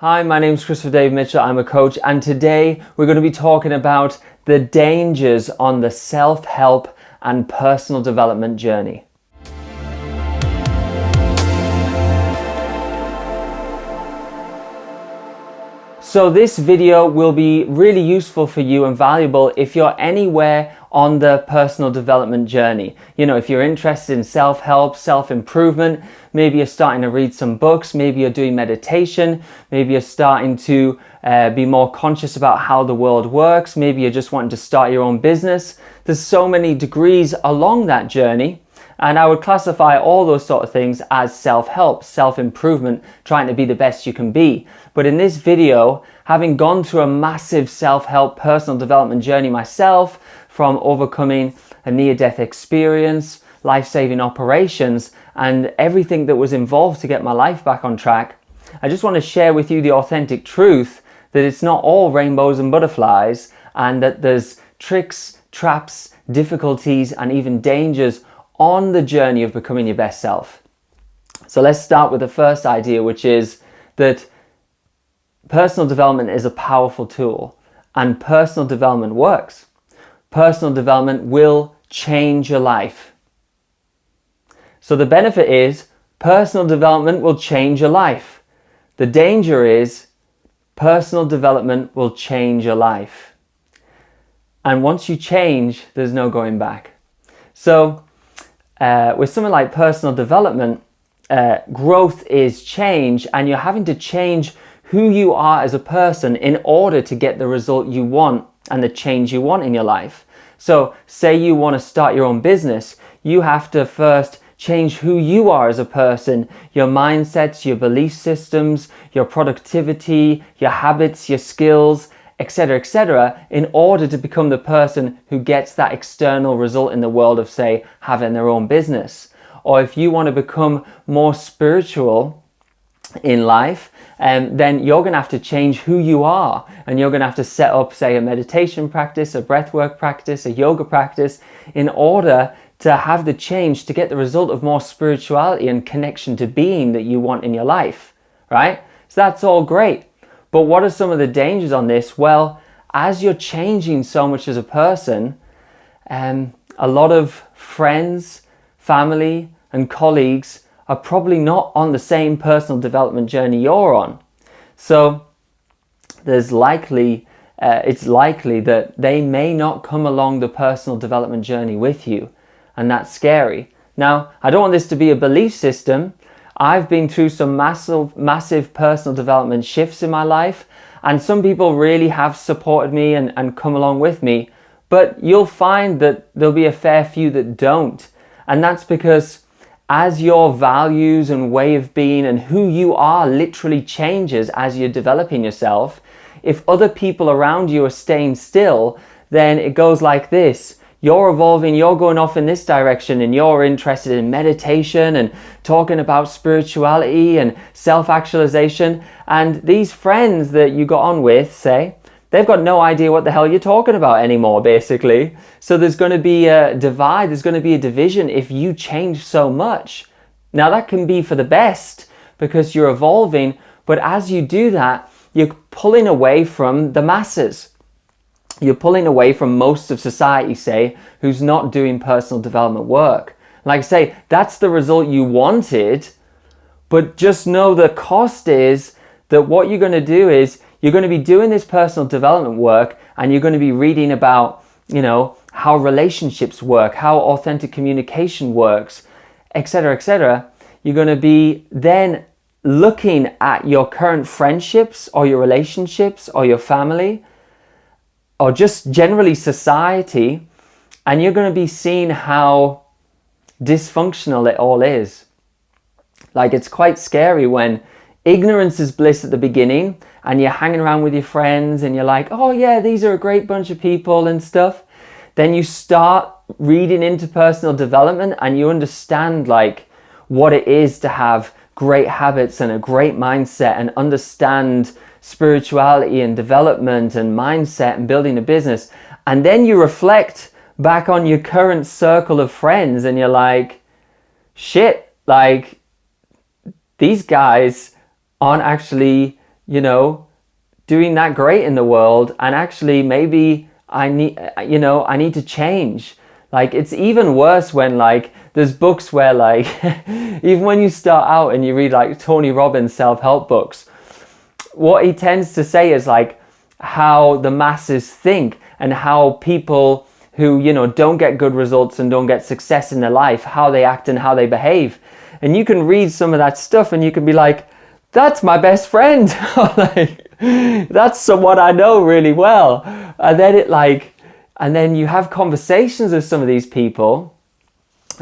Hi, my name is Christopher Dave Mitchell. I'm a coach, and today we're going to be talking about the dangers on the self-help and personal development journey. So this video will be really useful for you and valuable if you're anywhere on the personal development journey. You know, if you're interested in self-help, self-improvement, maybe you're starting to read some books, maybe you're doing meditation, maybe you're starting to be more conscious about how the world works, maybe you're just wanting to start your own business. There's so many degrees along that journey. And I would classify all those sort of things as self-help, self-improvement, trying to be the best you can be. But in this video, having gone through a massive self-help personal development journey myself, from overcoming a near-death experience, life-saving operations, and everything that was involved to get my life back on track, I just want to share with you the authentic truth that it's not all rainbows and butterflies, and that there's tricks, traps, difficulties, and even dangers on the journey of becoming your best self. So let's start with the first idea, which is that personal development is a powerful tool and personal development works. Personal development will change your life. So the benefit is personal development will change your life. The danger is personal development will change your life. And once you change, there's no going back. So with something like personal development, growth is change, and you're having to change who you are as a person in order to get the result you want and the change you want in your life. So say you want to start your own business, you have to first change who you are as a person, your mindsets, your belief systems, your productivity, your habits, your skills, etc., in order to become the person who gets that external result in the world of, say, having their own business. Or if you want to become more spiritual in life, then you're going to have to change who you are, and you're going to have to set up, say, a meditation practice, a breathwork practice, a yoga practice, in order to have the change to get the result of more spirituality and connection to being that you want in your life, right? So that's all great. But what are some of the dangers on this? Well, as you're changing so much as a person, a lot of friends, family, and colleagues are probably not on the same personal development journey you're on. So it's likely that they may not come along the personal development journey with you, and that's scary. Now, I don't want this to be a belief system. I've been through some massive personal development shifts in my life, and some people really have supported me and come along with me, but you'll find that there'll be a fair few that don't. And that's because as your values and way of being and who you are literally changes as you're developing yourself, if other people around you are staying still, then it goes like this. You're evolving, you're going off in this direction, and you're interested in meditation and talking about spirituality and self-actualization. And these friends that you got on with, say, they've got no idea what the hell you're talking about anymore, basically. So there's going to be a divide, there's going to be a division if you change so much. Now that can be for the best because you're evolving, but as you do that, you're pulling away from the masses. You're pulling away from most of society, say, who's not doing personal development work. Like I say, that's the result you wanted, but just know the cost is that what you're going to do is you're going to be doing this personal development work, and you're going to be reading about, you know, how relationships work, how authentic communication works, etc. You're going to be then looking at your current friendships or your relationships or your family, or just generally society, and you're going to be seeing how dysfunctional it all is. Like, it's quite scary when ignorance is bliss at the beginning and you're hanging around with your friends and you're like, oh yeah, these are a great bunch of people and stuff. Then you start reading into personal development and you understand like what it is to have great habits and a great mindset, and understand spirituality and development and mindset and building a business. And then you reflect back on your current circle of friends and you're like, shit, like these guys aren't actually you know, doing that great in the world, and actually maybe I need, I need to change. Like, it's even worse when, like, there's books where, like, even when you start out and you read like Tony Robbins self-help books, what he tends to say is like how the masses think and how people who, don't get good results and don't get success in their life, how they act and how they behave. And you can read some of that stuff and you can be like, that's my best friend. Like, that's someone I know really well. And then you have conversations with some of these people,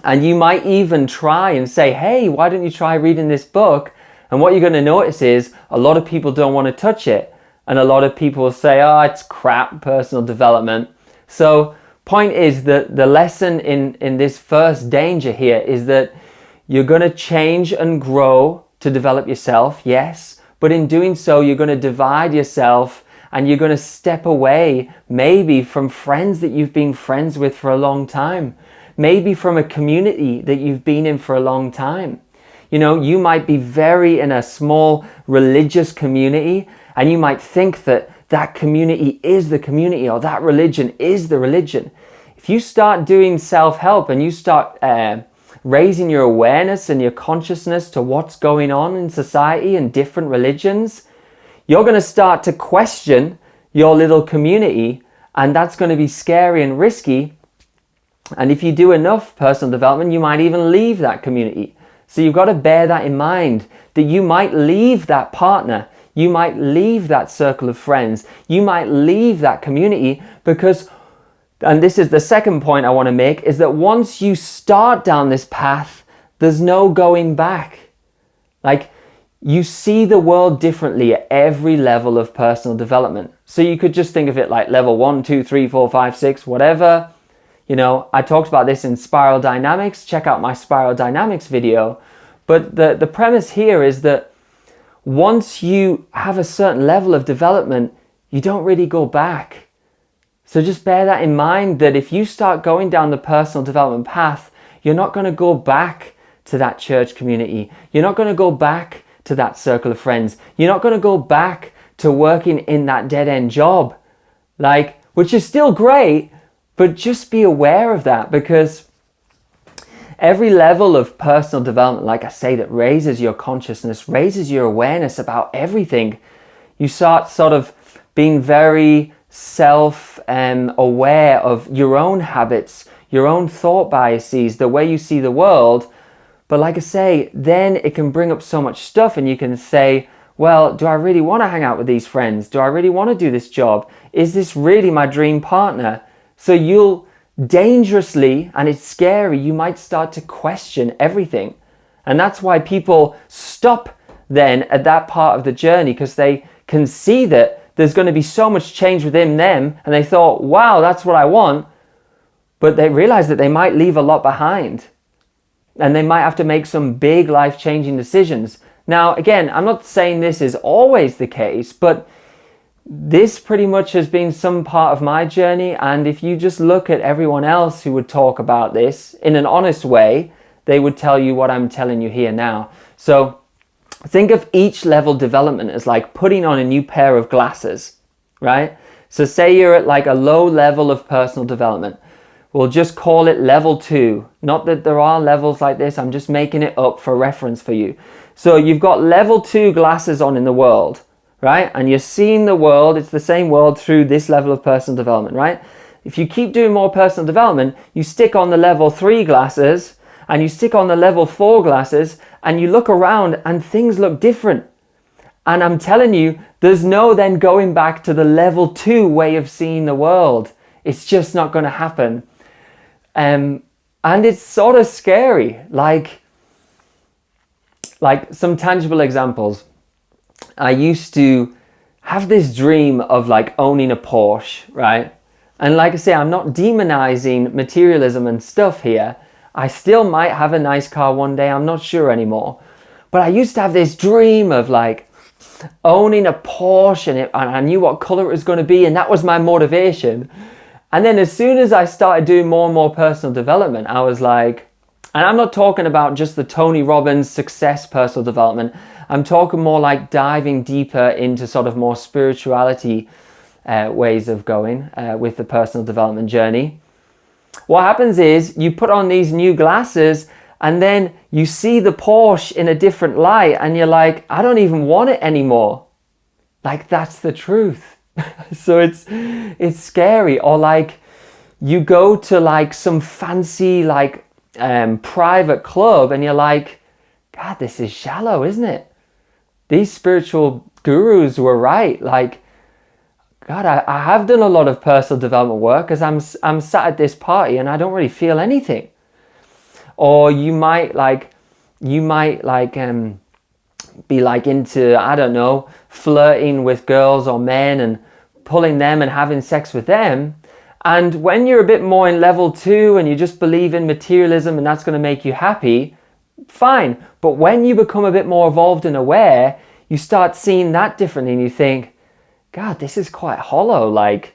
and you might even try and say, hey, why don't you try reading this book? And what you're going to notice is a lot of people don't want to touch it. And a lot of people will say, oh, it's crap, personal development. So point is that the lesson in this first danger here is that you're going to change and grow to develop yourself, yes. But in doing so, you're going to divide yourself, and you're going to step away maybe from friends that you've been friends with for a long time. Maybe from a community that you've been in for a long time. You might be very in a small religious community, and you might think that that community is the community, or that religion is the religion. If you start doing self-help and you start raising your awareness and your consciousness to what's going on in society and different religions, you're going to start to question your little community, and that's going to be scary and risky. And if you do enough personal development, you might even leave that community. So you've got to bear that in mind, that you might leave that partner, you might leave that circle of friends, you might leave that community because, and this is the second point I want to make, is that once you start down this path, there's no going back. Like, you see the world differently at every level of personal development. So you could just think of it like level 1, 2, 3, 4, 5, 6, whatever. I talked about this in Spiral Dynamics. Check out my Spiral Dynamics video. But the premise here is that once you have a certain level of development, you don't really go back. So just bear that in mind, that if you start going down the personal development path, you're not going to go back to that church community. You're not going to go back to that circle of friends. You're not going to go back to working in that dead-end job, which is still great. But just be aware of that, because every level of personal development, like I say, that raises your consciousness, raises your awareness about everything, you start sort of being very self-aware of your own habits, your own thought biases, the way you see the world. But like I say, then it can bring up so much stuff, and you can say, well, do I really want to hang out with these friends? Do I really want to do this job? Is this really my dream partner? So you'll dangerously, and it's scary, you might start to question everything. And that's why people stop then at that part of the journey, because they can see that there's going to be so much change within them, and they thought, wow, that's what I want. But they realize that they might leave a lot behind, and they might have to make some big life-changing decisions. Now, again, I'm not saying this is always the case, but this pretty much has been some part of my journey. And if you just look at everyone else who would talk about this in an honest way, they would tell you what I'm telling you here now. So think of each level development as like putting on a new pair of glasses, right? So say you're at like a low level of personal development. We'll just call it level 2. Not that there are levels like this, I'm just making it up for reference for you. So you've got level 2 glasses on in the world, right? And you're seeing the world, it's the same world through this level of personal development, right? If you keep doing more personal development, you stick on the level 3 glasses, and you stick on the level 4 glasses, and you look around and things look different. And I'm telling you, there's no then going back to the level 2 way of seeing the world. It's just not going to happen. And it's sort of scary. Like some tangible examples. I used to have this dream of like owning a Porsche, right? And like I say, I'm not demonizing materialism and stuff here. I still might have a nice car one day, I'm not sure anymore. But I used to have this dream of like owning a Porsche, and I knew what color it was going to be, and that was my motivation. And then as soon as I started doing more and more personal development, I was like, and I'm not talking about just the Tony Robbins success personal development, I'm talking more like diving deeper into sort of more spirituality ways of going with the personal development journey. What happens is you put on these new glasses and then you see the Porsche in a different light and you're like, I don't even want it anymore. Like, that's the truth. So it's scary. Or like you go to like some fancy like private club and you're like, God, this is shallow, isn't it? These spiritual gurus were right. Like, God, I have done a lot of personal development work because I'm sat at this party and I don't really feel anything. Or you might be like into, I don't know, flirting with girls or men and pulling them and having sex with them. And when you're a bit more in level 2 and you just believe in materialism and that's going to make you happy, fine. But when you become a bit more evolved and aware, you start seeing that differently and you think, God, this is quite hollow. Like,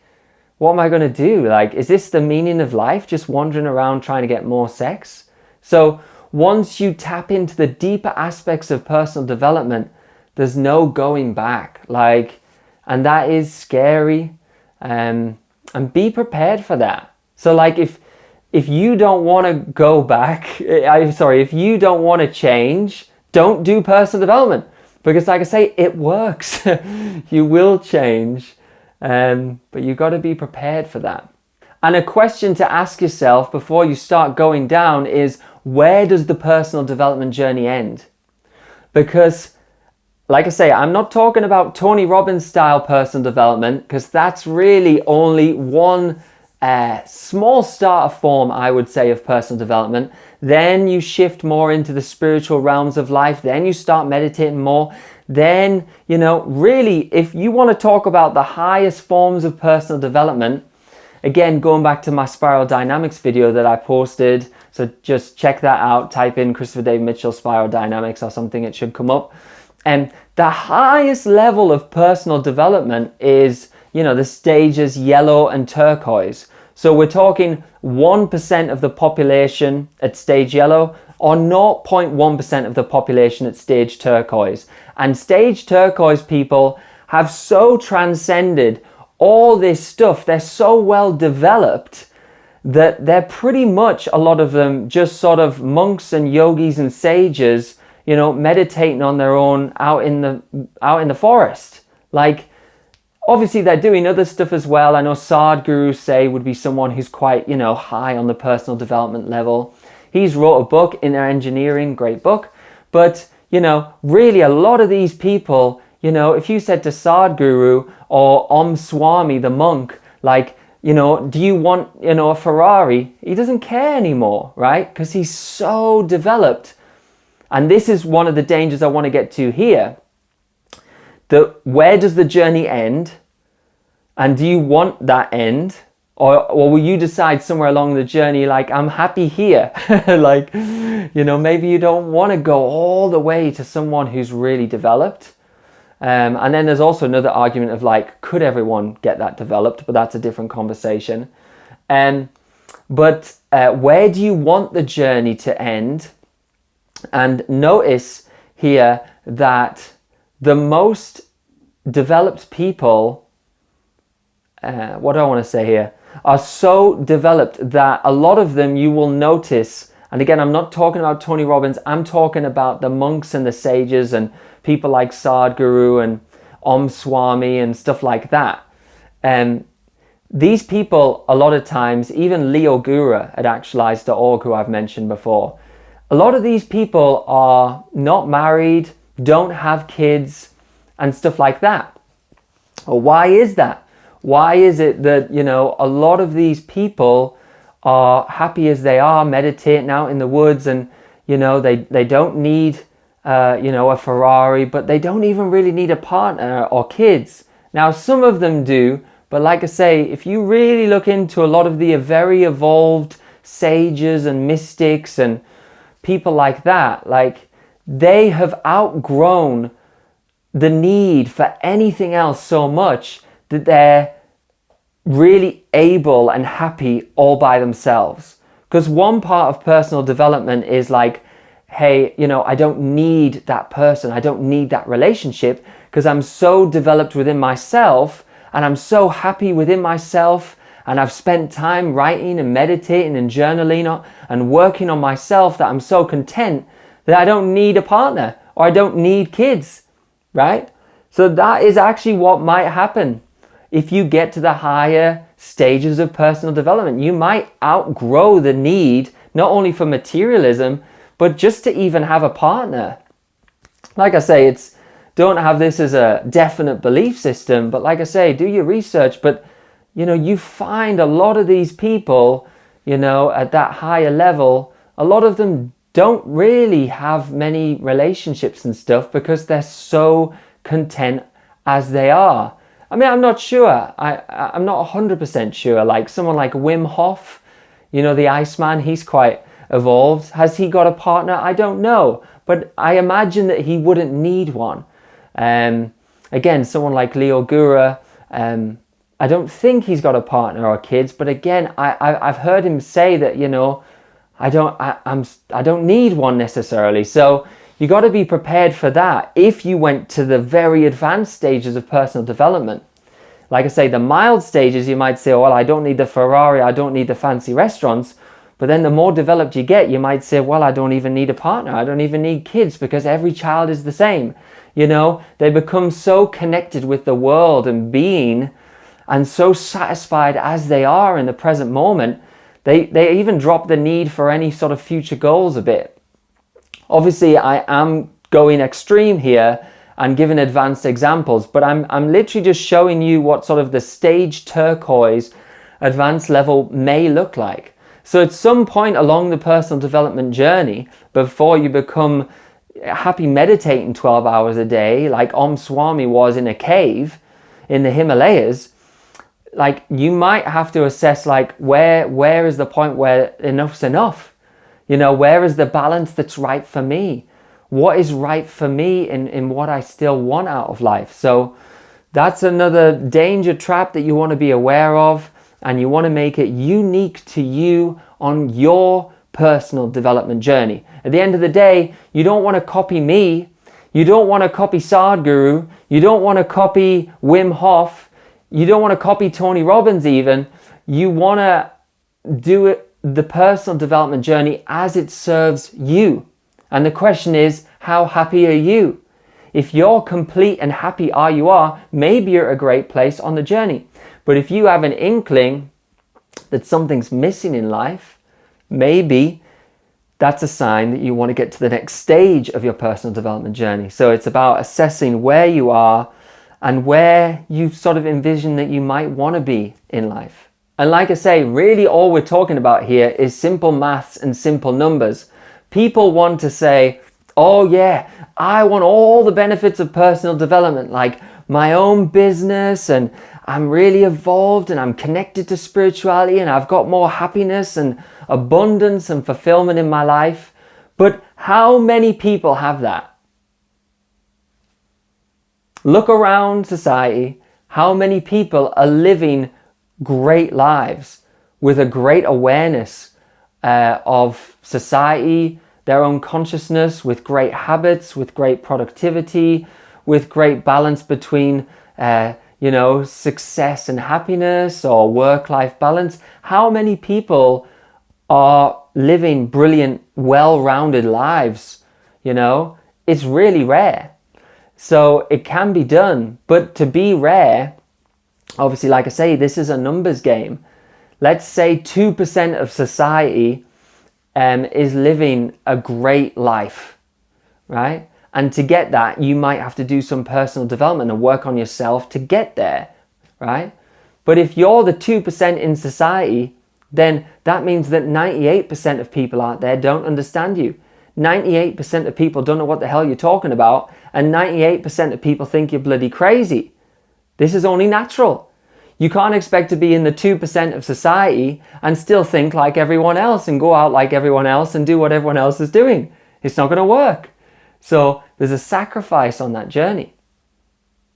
what am I going to do? Like, is this the meaning of life? Just wandering around trying to get more sex? So once you tap into the deeper aspects of personal development, there's no going back. Like, and that is scary. And be prepared for that. So like if you don't want to go back, if you don't want to change, don't do personal development. Because like I say, it works. You will change. But you've got to be prepared for that. And a question to ask yourself before you start going down is, where does the personal development journey end? Because, like I say, I'm not talking about Tony Robbins style personal development, because that's really only one small starter form, I would say, of personal development. Then you shift more into the spiritual realms of life. Then you start meditating more. Then, really, if you want to talk about the highest forms of personal development, again, going back to my Spiral Dynamics video that I posted, so just check that out. Type in Christopher Dave Mitchell Spiral Dynamics or something, it should come up. And the highest level of personal development is, the stages yellow and turquoise. So we're talking 1% of the population at stage yellow or 0.1% of the population at stage turquoise. And stage turquoise people have so transcended all this stuff. They're so well developed that they're pretty much, a lot of them, just sort of monks and yogis and sages, meditating on their own out in the forest. Like, obviously they're doing other stuff as well. I know Sadhguru, say, would be someone who's quite, high on the personal development level. He's wrote a book, Inner Engineering, great book. But, really a lot of these people, if you said to Sadhguru or Om Swami, the monk, like, do you want, a Ferrari? He doesn't care anymore, right? Because he's so developed. And this is one of the dangers I want to get to here. Where does the journey end? And do you want that end? Or will you decide somewhere along the journey, like, I'm happy here? Like, maybe you don't want to go all the way to someone who's really developed. And then there's also another argument of like, could everyone get that developed? But that's a different conversation. But where do you want the journey to end? And notice here that the most developed people, what do I want to say here, are so developed that a lot of them you will notice, and again, I'm not talking about Tony Robbins, I'm talking about the monks and the sages and people like Sadhguru and Om Swami and stuff like that. These people, a lot of times, even Leo Gura at actualize.org, who I've mentioned before, a lot of these people are not married, don't have kids, and stuff like that. Well, why is that? Why is it that, a lot of these people are happy as they are, meditating out in the woods, and, they don't need, a Ferrari, but they don't even really need a partner or kids. Now, some of them do, but like I say, if you really look into a lot of the very evolved sages and mystics and people like that, like, they have outgrown the need for anything else so much that they're really able and happy all by themselves. Because one part of personal development is like, hey, you know, I don't need that person, I don't need that relationship, because I'm so developed within myself and I'm so happy within myself, and I've spent time writing and meditating and journaling and working on myself that I'm so content that I don't need a partner or I don't need kids, right? So that is actually what might happen. If you get to the higher stages of personal development, you might outgrow the need not only for materialism, but just to even have a partner. Like I say, don't have this as a definite belief system, but like I say, do your research. But you know, you find a lot of these people, you know, at that higher level, a lot of them don't really have many relationships and stuff because they're so content as they are. I mean, I'm not sure. I'm not 100% sure. Like someone like Wim Hof, you know, the Iceman, he's quite evolved. Has he got a partner? I don't know. But I imagine that he wouldn't need one. Again, someone like Leo Gura, I don't think he's got a partner or kids. But again, I've heard him say that, you know, I don't need one necessarily. So you got to be prepared for that if you went to the very advanced stages of personal development. Like I say, the mild stages, you might say, well, I don't need the Ferrari, I don't need the fancy restaurants. But then the more developed you get, you might say, well, I don't even need a partner, I don't even need kids, because every child is the same. You know, they become so connected with the world and being, and so satisfied as they are in the present moment, they even drop the need for any sort of future goals a bit. Obviously, I am going extreme here and giving advanced examples, but I'm literally just showing you what sort of the stage turquoise advanced level may look like. So at some point along the personal development journey, before you become happy meditating 12 hours a day, like Om Swami was in a cave in the Himalayas, like you might have to assess like where is the point where enough's enough? You know, where is the balance that's right for me? What is right for me in what I still want out of life? So that's another danger trap that you want to be aware of, and you want to make it unique to you on your personal development journey. At the end of the day, you don't want to copy me. You don't want to copy Sadhguru. You don't want to copy Wim Hof. You don't want to copy Tony Robbins even. You want to do it, the personal development journey, as it serves you. And the question is, how happy are you? If you're complete and happy you are, maybe you're at a great place on the journey. But if you have an inkling that something's missing in life, maybe that's a sign that you want to get to the next stage of your personal development journey. So it's about assessing where you are and where you sort of envision that you might want to be in life. And like I say, really all we're talking about here is simple maths and simple numbers. People want to say, oh yeah, I want all the benefits of personal development, like my own business, and I'm really evolved and I'm connected to spirituality and I've got more happiness and abundance and fulfillment in my life. But how many people have that? Look around society. How many people are living great lives with a great awareness of society, their own consciousness, with great habits, with great productivity, with great balance between you know, success and happiness, or work-life balance? How many people are living brilliant, well-rounded lives? You know, it's really rare. So it can be done, but to be rare, obviously, like I say, this is a numbers game. Let's say 2% of society is living a great life, right? And to get that, you might have to do some personal development and work on yourself to get there, right? But if you're the 2% in society, then that means that 98% of people out there don't understand you. 98% of people don't know what the hell you're talking about, and 98% of people think you're bloody crazy. This is only natural. You can't expect to be in the 2% of society and still think like everyone else and go out like everyone else and do what everyone else is doing. It's not going to work. So there's a sacrifice on that journey.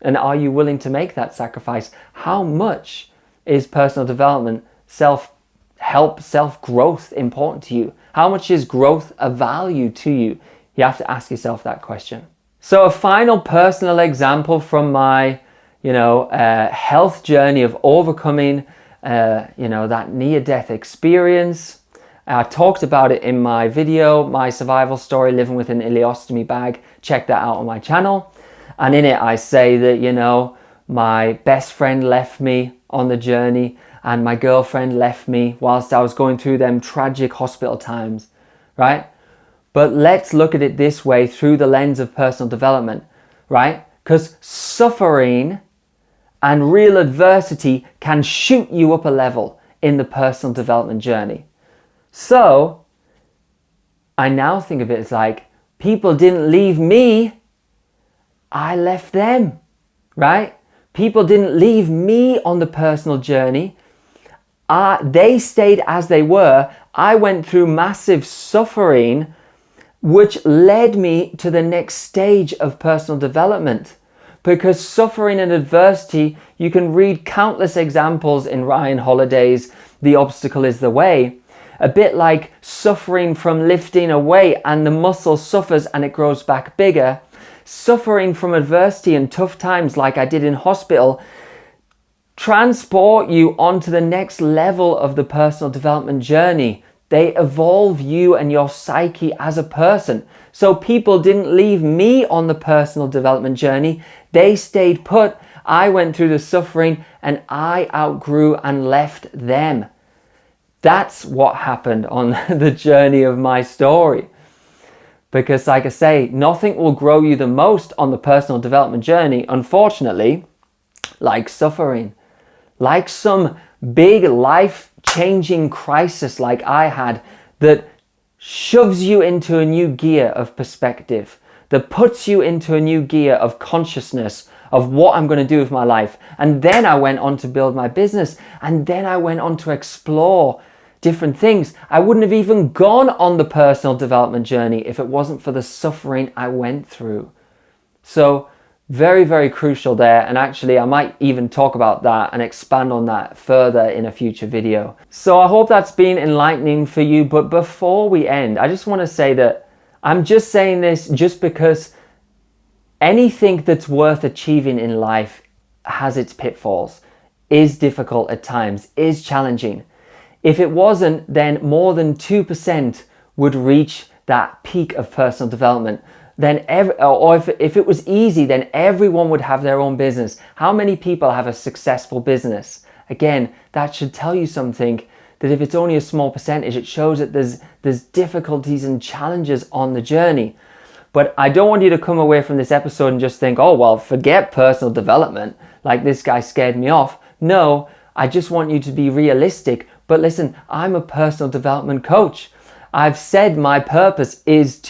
And are you willing to make that sacrifice? How much is personal development, self-help, self-growth important to you? How much is growth a value to you? You have to ask yourself that question. So a final personal example from my, health journey of overcoming, that near-death experience. I talked about it in my video, my survival story, living with an ileostomy bag. Check that out on my channel. And in it, I say that, my best friend left me on the journey and my girlfriend left me whilst I was going through them tragic hospital times, right? But let's look at it this way through the lens of personal development, right? Because suffering and real adversity can shoot you up a level in the personal development journey. So I now think of it as like, people didn't leave me, I left them, right? People didn't leave me on the personal journey. They stayed as they were. I went through massive suffering, which led me to the next stage of personal development. Because suffering and adversity, you can read countless examples in Ryan Holiday's The Obstacle is the Way. A bit like suffering from lifting a weight and the muscle suffers and it grows back bigger. Suffering from adversity and tough times like I did in hospital transport you onto the next level of the personal development journey. They evolve you and your psyche as a person. So people didn't leave me on the personal development journey. They stayed put. I went through the suffering and I outgrew and left them. That's what happened on the journey of my story. Because like I say, nothing will grow you the most on the personal development journey, unfortunately, like suffering. Like some big life-changing crisis like I had that shoves you into a new gear of perspective, that puts you into a new gear of consciousness of what I'm going to do with my life. And then I went on to build my business, and then I went on to explore different things. I wouldn't have even gone on the personal development journey if it wasn't for the suffering I went through. So very, very crucial there. And actually, I might even talk about that and expand on that further in a future video. So I hope that's been enlightening for you. But before we end, I just want to say that I'm just saying this just because anything that's worth achieving in life has its pitfalls, is difficult at times, is challenging. If it wasn't, then more than 2% would reach that peak of personal development. Then if it was easy, then everyone would have their own business. How many people have a successful business? Again, that should tell you something, that if it's only a small percentage, it shows that there's difficulties and challenges on the journey. But I don't want you to come away from this episode and just think, oh, well, forget personal development, like this guy scared me off. No, I just want you to be realistic. But listen, I'm a personal development coach. I've said my purpose is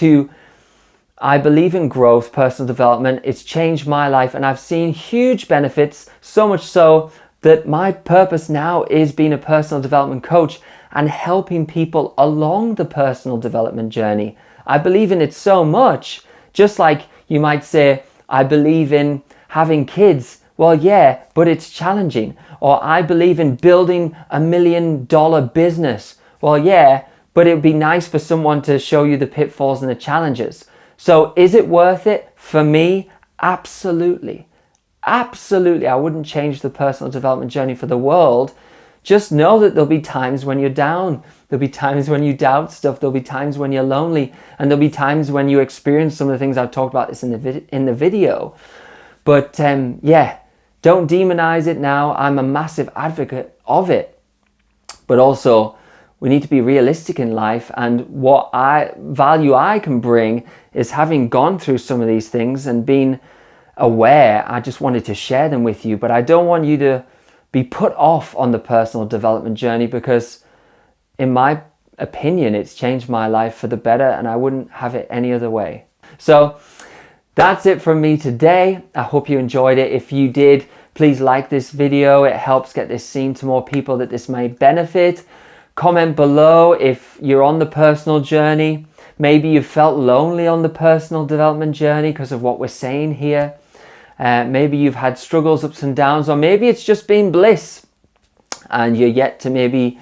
I believe in growth, personal development. It's changed my life and I've seen huge benefits, so much so that my purpose now is being a personal development coach and helping people along the personal development journey. I believe in it so much. Just like you might say, I believe in having kids. Well, yeah, but it's challenging. Or I believe in building $1 million business. Well, yeah, but it would be nice for someone to show you the pitfalls and the challenges. So is it worth it? For me, absolutely. Absolutely. I wouldn't change the personal development journey for the world. Just know that there'll be times when you're down. There'll be times when you doubt stuff. There'll be times when you're lonely. And there'll be times when you experience some of the things I've talked about this in the video. But yeah, don't demonize it now. I'm a massive advocate of it. But also, we need to be realistic in life, and what value I can bring is having gone through some of these things and being aware. I just wanted to share them with you, but I don't want you to be put off on the personal development journey, because in my opinion, it's changed my life for the better and I wouldn't have it any other way. So that's it from me today. I hope you enjoyed it. If you did, please like this video. It helps get this seen to more people that this may benefit. Comment below if you're on the personal journey. Maybe you felt lonely on the personal development journey because of what we're saying here. Maybe you've had struggles, ups and downs, or maybe it's just been bliss and you're yet to maybe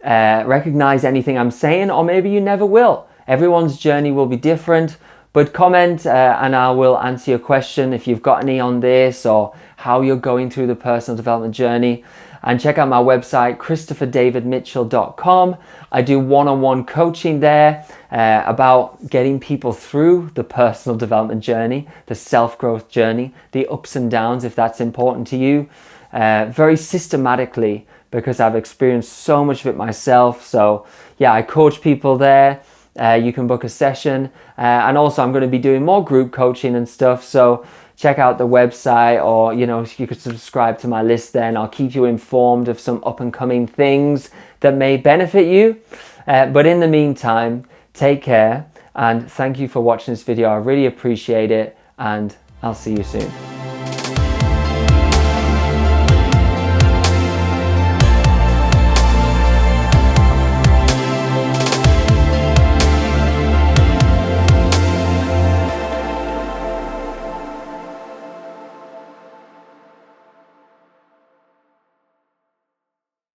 recognize anything I'm saying, or maybe you never will. Everyone's journey will be different, but comment and I will answer your question if you've got any on this or how you're going through the personal development journey. And check out my website, ChristopherDavidMitchell.com. I do one-on-one coaching there about getting people through the personal development journey, the self-growth journey, the ups and downs, if that's important to you, very systematically, because I've experienced so much of it myself. So yeah, I coach people there. You can book a session. And also I'm going to be doing more group coaching and stuff. So check out the website, or you could subscribe to my list there, and I'll keep you informed of some up and coming things that may benefit you. But in the meantime, take care, and thank you for watching this video. I really appreciate it, and I'll see you soon.